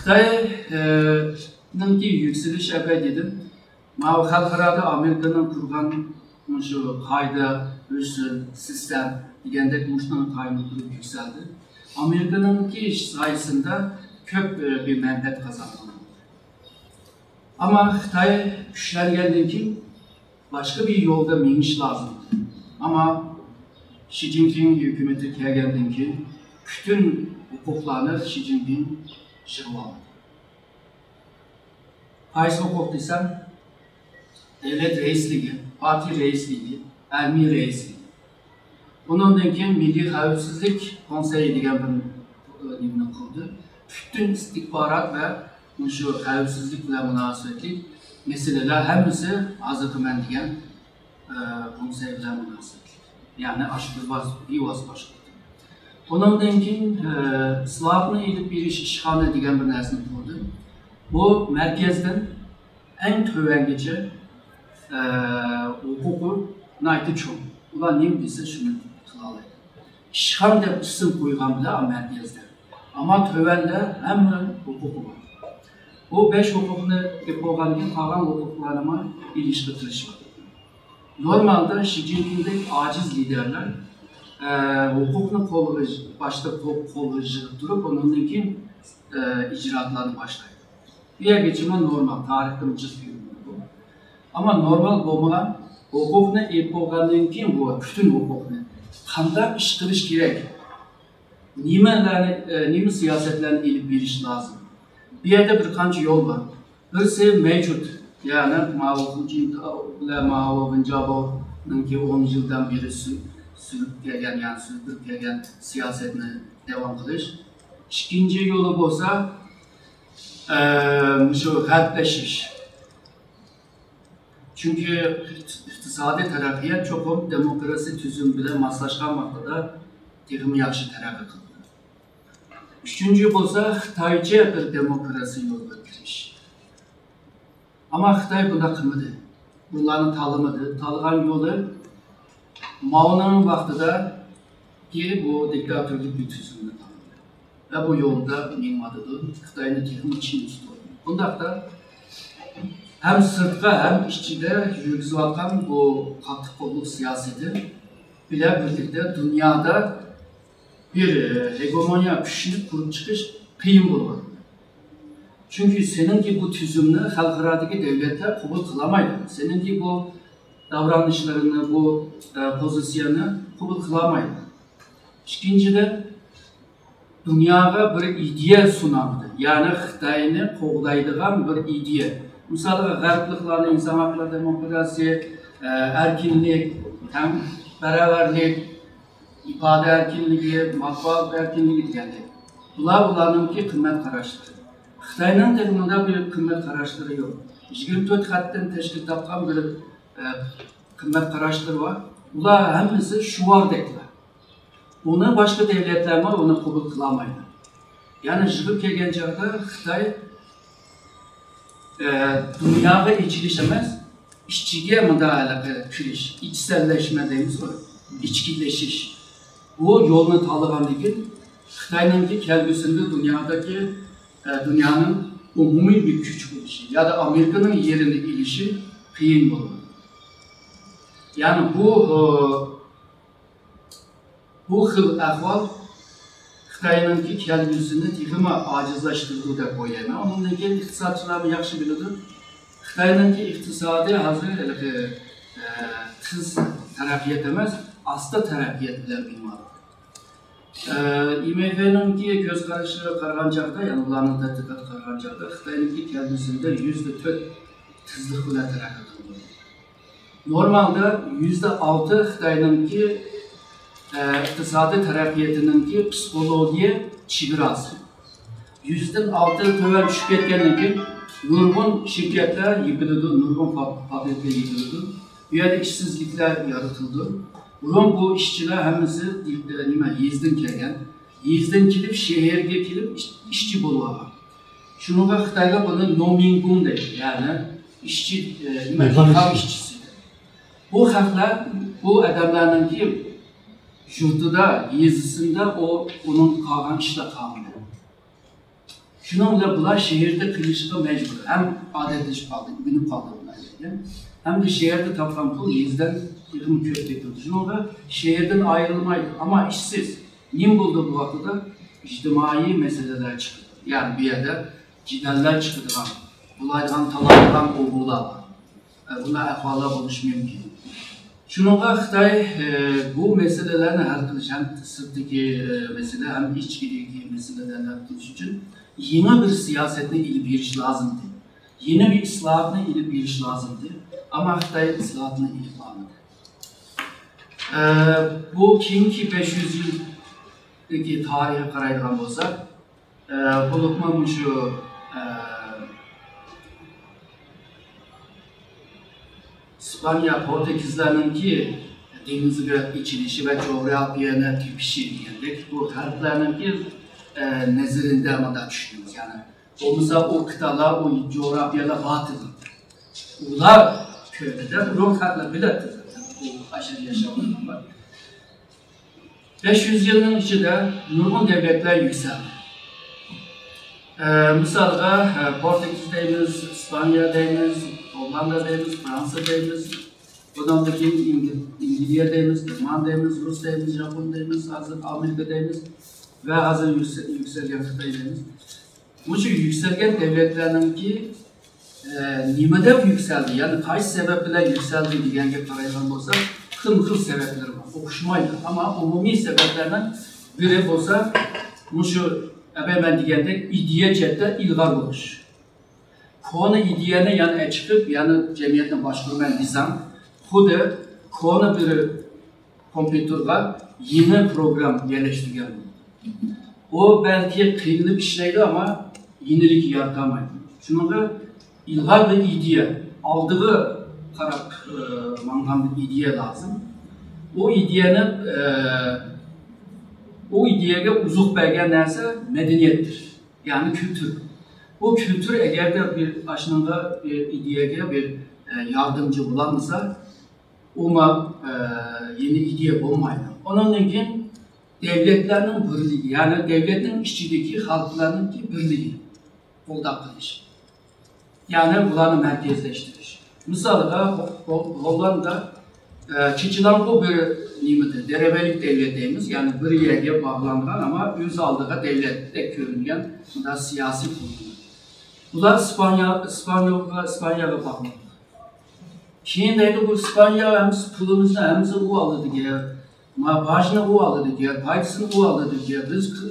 Xitay'nın ki yükseliş epey dedim. Ama halklarda Amerika'nın kurgan şu kayda, usul, sistem degende muştan tayini durup yükseldi. Amerika'nın ki sayesinde köp bir menfaat kazandı. Ama Xitay güçlendiğinden ki başka bir yolda meniş lazım. Ama Xi Jinping hükümeti geldiğinden ki bütün hukuklarını Xi Jinping şırladı. Qaysi hukuk desem, devlet reisliği, parti reisliği, elmi reisliği. Bundan keyin Milli Xavfsizlik Konseyi degan bir nimani kurdu. Bütün istihbarat ve şu xavfsizlik bilan münasebetli meseleler hepsi hazırkı men degan konsey bilan münasebetli. Yani aşkırvaz, bivaz başladı. Bundan keyin Slavni edip berish ishxona degan bir narsani kurdu. Bu merkezden en tövengece hukuku naiti çoğu. Ulan neyim dese şunu kılalaydı. İşhan deb isim koygan bile merkezde. Ama tövende hemen hukuku var. Bu 5 hukukunu yapılan gibi kalan hukuklarıma ilişkitiriş var. Normalde Xi Jinping'deki aciz liderler hukukunu başta kollayıcı durup onundaki icraatlarını başlaydı. Diğer geçime normal, tarihte mıcız bir bu. Ama normal olmayan hukukunu yapıldığından keyin bu bütün hukukunu qanday iş qilish kerak, nima siyasetlarni ilib berish lazım. Bir yerde bir qancha yol var. Birisi mevcut, yani Mao Zedong'ninki 10 yıldan beri sürüp gelgen, yani sürdürüp gelgen siyasetini devam qilish. İkinci yolu bo'lsa şu harpleşiş. Çünkü iktisadi terakkiyat çok demokrasi tüzüm bile maslaşkan vaktada texmi yaxshi terakki qildi. Üçüncü bo'lsa Xitoycha bir demokrasi yo'lga kirish. Ama Xitoy bunda qilmadi. Bunlarni tanlamadı. Tanlagan yolu Mao'nun vaxtida ki bu diktatörlük bir tüzümünü tanladı. Ve bu yolda minmadıdır. Xitoyni texmi Çin tuttu. Bundaqda hem sırtqa hem işçide yürgüzüvatkan bu katı kolluk siyaseti bile birlikte dünyada bir hegemonya güçlü kurup çıkış kıyım bulur. Çünkü seninki bu tüzümünü halkıradaki devletler kabul kılamaydı. Seninki bu davranışlarını, bu pozisyonu kabul kılamaydı. İkincide dünyaya bir ideya sunamadı. Yani Xitayni qoğdaydigan bir ideya. Mesela G'arbliklarni insan hakları, demokrasi, erkinlik, hem beraberlik, ifade erkinliği, matbuat erkinliği degandek. Bularninki qimmat qarashları. Xitoyning texnida bir qimmat qarashları yok. 24 xatdan tashkil topgan bir qimmat qarashları var. Ular hammasi shuvardeklar. Onu başka devletler var, onu kabul kılamaydı. Yani çıkıp kelgen çağda Xitoy dünyaya içilişemez, işçiye müdahale kiliş, içselleşme deyimiz var, içkileşiş. Bu yolunu tanıgan değil, Xitoy'nın kelgüsünde dünyanın umumi bir güç buluşu ya da Amerika'nın yerini ilişi kıyın bulur. Yani bu xil ahval Xitoyning kelgusini texmi acizlashtirdi deb o'ylayman. Undan keyin iqtisodchilarni yaxshi biladi. Xitoyning iqtisodi hozir tiz taraqqiyot emas, asta taraqqiyot bilan bilmoqda. IMF'ning ko'z qarashiga qaragan chog'da, ya'ni ularning tadqiqot qilgan chog'da Xitoyning kelgusida %4 tizlik bilan taraqqiyot qildi. Normalde %6 Xitoyning iqtisadi taraqqiyotning psixologiya chegarasi. %6 töven tushib ketgandan keyin nurg'un shirkatlar yopildi, nurg'un fabrikalar yopildi. Bu yerda ishsizliklar yaratildi. Bu ishchilar hammasi yezdin kelgan. Yezdin kelib, shaharga kelib ishchi bo'lib olgan. Shuninga Xitoyga buni nomingun deydi, ya'ni ishchi, ishchisi. Bu xalqlar, bu adamlarning yurtida, yezisinde onun kalan işle kalmıyor. Şununla bular şehirde kılışığa mecbur. Hem adetleşip kaldı, günüp kaldı bunlar. Hem de şehirde tapılan pul yüzden yığım köfte yapıldı. Şununla şehirden ayrılmaydı ama işsiz. Nim buldu bu vakıda? İçtimai meseleler çıktı. Yani bir yerde cideller çıktı. Bulaydan, talaydan, oğullar. Bunlar ahvala buluş mümkün. Şununla Xitay bu meselelerini hal kılış, hem sırttaki mesele hem içkideki meselelerini hal kılış için yeni bir siyasetine ilip giriş lazımdı. Yeni bir islahatına ilip giriş lazımdı. Ama Xitay islahatına ilip almadı. Bu keyinki 500 yıldaki tarihe qaraydigan bolsak, bulupma şu İspanya, Portekizlerinki denizge içilişi ve coğrafyana tepişi diyendek, bu harflerinki nezirinde ama da düşünüyoruz. Yani olmasa o kıtalar, o coğrafyada batıl. Ular köyde, bu harfler biletti zaten. Bu aşırı yaşamından var. 500 yılın içinde nurgun devletler yükseldi. Misalga Portekiz deyimiz, İspanya deyimiz, Hollanda deyimiz, Fransa deyimiz, bundan da İngilizce deyimiz, Alman deyimiz, Rus deyimiz, Japon deyimiz, hazır Amerika deyimiz ve hazır yükselgen Xitay deyimiz. Bu şu yükselgen devletlerinki nimede yükseldi, yani kaç sebeple yükseldi diyenge qaraydigan bolsak, xil sebepleri var, okuşmaydı ama umumi sebeplerden biri bolsa, bu şu ben diyendek ideya cette ilgar buluş. Konu ideyane yani çıkıp yani cemiyetten başvurmayan nizam, hude konu bir kompütürga yeni program yerleştirgen. O belki kıyılıp işleydi ama yenilik yaratamaydı. Şununla ilgar bir ideya, aldığı karak mangan bir ideya lazım. O ideyanın o ideyaya uzuq bergen nerse medeniyettir. Yani kültür. O kültür eğer de bir aşınında bir ideyaya bir yardımcı bulanırsa ona yeni ideye bulmaydı. Onun için devletlerin birliği, yani devletin işçideki halklarının birliği oldak kılış. Yani bunları merkezleştiriş. Mesela Hollanda Çiçilan bu bir nimeti, derebelik devletimiz, yani bir yere bağlanılan ama öz aldığı devlette görüngen da siyasi kurumlar. Bunlar İspanya'ya bağlandı. Şimdi bu İspanya hem pulumuzu hem o alırdı ki, maaşını o alırdı ki, paydasını o alırdı ki, biz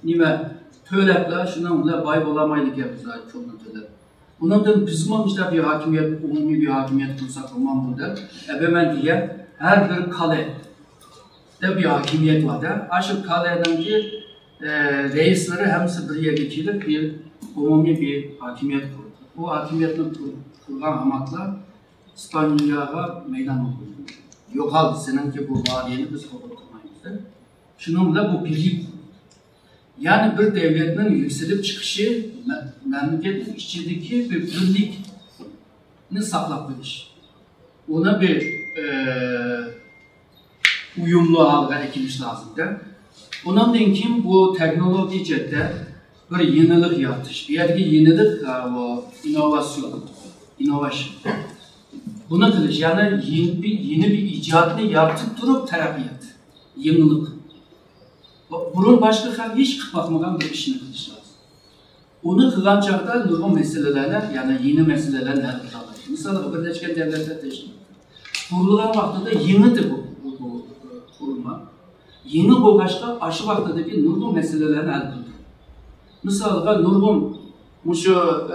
nime tölepler, şundan bay olamaydık ya biz çok tölepler. Bunun da bizim işte bir hakimiyet, umumi bir hakimiyet kursak olmam burada. Ben diye her bir kale de bir hakimiyet var da. Aşık kaleden ki reisleri hepsi bir yere geçirip bir umumi bir hakimiyet kurdu. Bu hakimiyetin kurulan hamakla İspanya'ya meydan okudu. Yok aldı senin ki bu variyeni biz kabul kılmayız. Şununla bu birlik. Yani bir devletin yükselip çıkışı memleketin içindeki bir birlikini saklamış. Ona bir uyumlu halde ekiliş lazım da. Onun için bu teknoloji cette bir yenilik yaratış. Bir yerdeki yenilik o inovasyon. Bunu kılış yani yeni bir icadını yaratıp durup terapiyat. Yenilik. Bunun başka hiç bakmadan bir işini kılış lazım. Onu kılan çağda nurgun meselelerle yani yeni meselelerle kılalım. Mesela Birleşken Devletler Teşkilatı. Kurulan vaxtıda yenidir bu kurulma. Yeni bu başka aşı vaxtıdaki nurgun meselelerini el kıldı. Mesela nurgun şu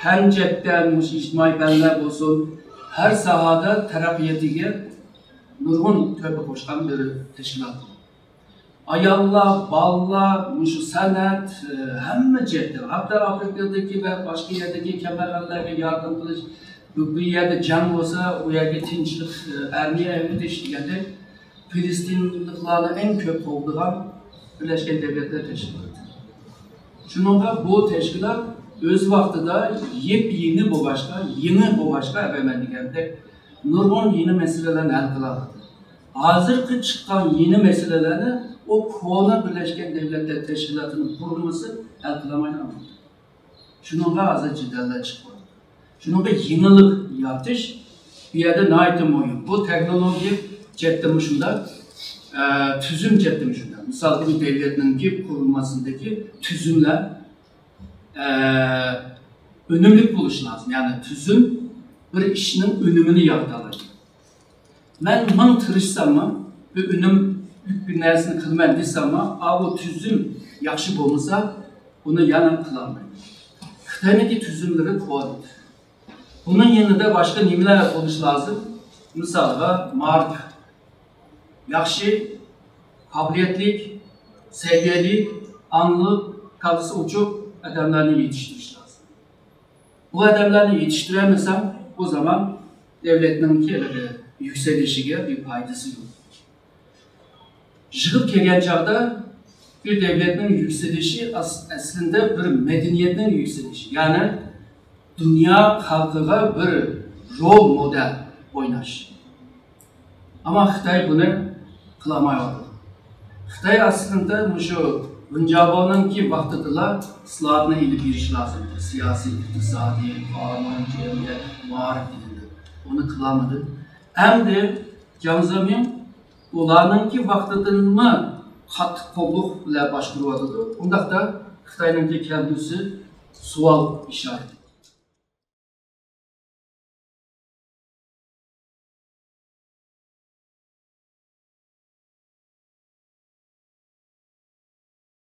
pencetten, içtimai benler olsun, her sahada terapiyetiye nurgun tövbe koşkan bir teşkilat. Ayalla, balla, şu sanat, hem ciddi. Hatta Afrika'daki ve başka yerdeki kemerlerle yardım kılıç, bir yerde can olsa, o yerde tinçlik, ermiye evli teşkilatı, Filistinliklerle en kötü olduğu Birleşken Devletler Teşkilatı. Şununla bu teşkilat öz vaxtıda yepyeni bu başka efendim nurgun yeni meselelerini el kıladı. Hazırki çıkan yeni meselelerini o kona Birleşken Devletler Teşkilatı'nın kurulması el kılamayla alındı. Şununla azı ciddiler çıkmadı. Şununla yenilik yaptış bir yerde naitim oyun. Bu teknoloji ceptemişinde, tüzüm ceptemişinde. Misal bir devletin kurulmasındaki tüzümler önümlük buluş lazım. Yani tüzüm bir işinin önümünü yaptalar. Ben mın tırışsam bir önüm bir nersini kılmam desem o tüzüm yaxşı olmasa onu yana kılamayım. Xitay'daki tüzümleri koydu. Bunun yanında başka nimeler oluş lazım. Mesela marif, yaxşı, kabiliyetlik, seviyelik, anlık, kalısı uçuk adamlarını yetiştiriş lazım. Bu adamlarını yetiştiremesem o zaman devletin yükselişine bir faydası yok. Jığıp kelgen çağda bir devletin yükselişi aslında bir medeniyetin yükselişi. Yani dünya halkına bir rol model oynaş. Ama Xitay bunu kılamıyor. Xitay aslında şu Buncaban'ınki vaxtıdırlar ıslahatına ilip giriş lazımdır. Siyasi, iktisadi, kanun, cemiyet, muharif dilinde. Onu kılamadı. Hem de Canzamim onlarınki vaxtıdın mı kat kolluk ile başvuruyordu. Ondaq da Xitay'ınki kendisi sual işareti.